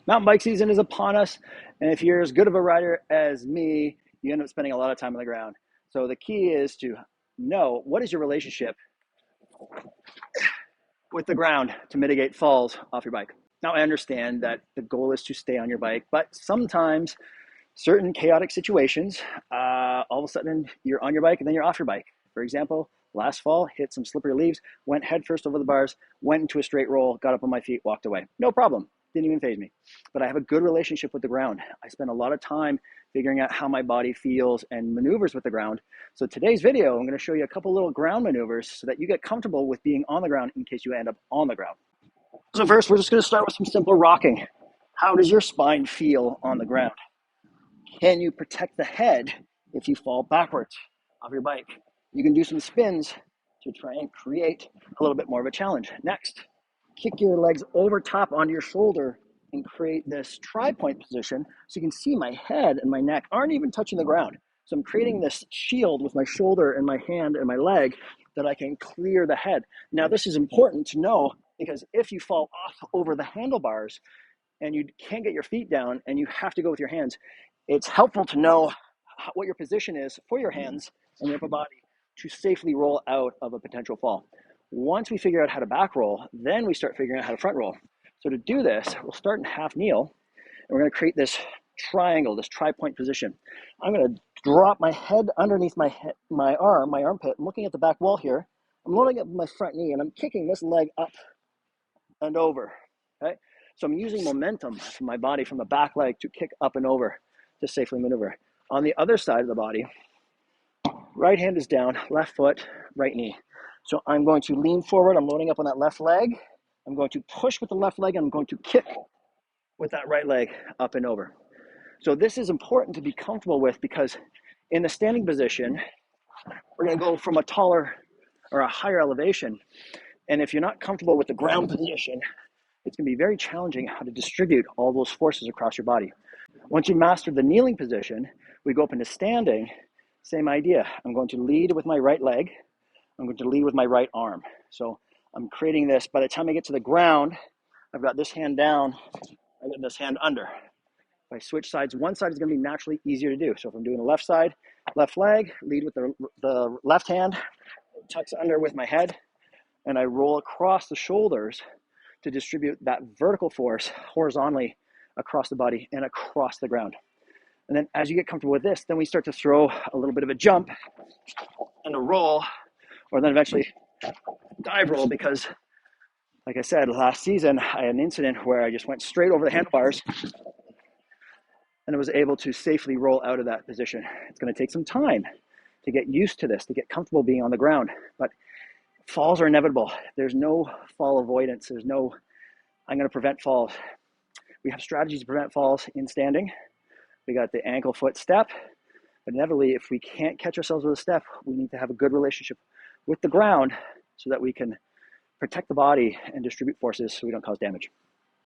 Mountain bike season is upon us, and if you're as good of a rider as me, you end up spending a lot of time on the ground. So the key is to know what is your relationship with the ground to mitigate falls off your bike. Now, I understand that the goal is to stay on your bike, but sometimes certain chaotic situations, all of a sudden you're on your bike and then you're off your bike. For example, last fall, hit some slippery leaves, went headfirst over the bars, went into a straight roll, got up on my feet, walked away. No problem. Didn't even faze me. But I have a good relationship with the ground. I spend a lot of time figuring out how my body feels and maneuvers with the ground. So today's video, I'm going to show you a couple little ground maneuvers so that you get comfortable with being on the ground in case you end up on the ground. So first, we're just going to start with some simple rocking. How does your spine feel on the ground? Can you protect the head if you fall backwards off your bike? You can do some spins to try and create a little bit more of a challenge. Next, kick your legs over top onto your shoulder and create this tri-point position so you can see my head and my neck aren't even touching the ground. So I'm creating this shield with my shoulder and my hand and my leg that I can clear the head. Now this is important to know because if you fall off over the handlebars and you can't get your feet down and you have to go with your hands, it's helpful to know what your position is for your hands and your upper body to safely roll out of a potential fall. Once we figure out how to back roll, then we start figuring out how to front roll. So to do this, we'll start in half kneel, and we're going to create this triangle, this tri-point position. I'm going to drop my head underneath my armpit, I'm looking at the back wall here. I'm loading up my front knee, and I'm kicking this leg up and over. Okay? So I'm using momentum from my body from the back leg to kick up and over to safely maneuver. On the other side of the body, right hand is down, left foot, right knee. So I'm going to lean forward, I'm loading up on that left leg. I'm going to push with the left leg, and I'm going to kick with that right leg up and over. So this is important to be comfortable with because in the standing position, we're going to go from a taller or a higher elevation. And if you're not comfortable with the ground position, it's going to be very challenging how to distribute all those forces across your body. Once you master the kneeling position, we go up into standing, same idea. I'm going to lead with my right leg. I'm going to lead with my right arm. So I'm creating this. By the time I get to the ground, I've got this hand down, I got this hand under. If I switch sides, one side is going to be naturally easier to do. So if I'm doing the left side, left leg, lead with the left hand, tucks under with my head, and I roll across the shoulders to distribute that vertical force horizontally across the body and across the ground. And then as you get comfortable with this, then we start to throw a little bit of a jump and a roll, or then eventually dive roll, because like I said, last season, I had an incident where I just went straight over the handlebars and I was able to safely roll out of that position. It's going to take some time to get used to this, to get comfortable being on the ground, but falls are inevitable. There's no fall avoidance. There's no, I'm going to prevent falls. We have strategies to prevent falls in standing. We got the ankle foot step, but inevitably, if we can't catch ourselves with a step, we need to have a good relationship with the ground so that we can protect the body and distribute forces so we don't cause damage.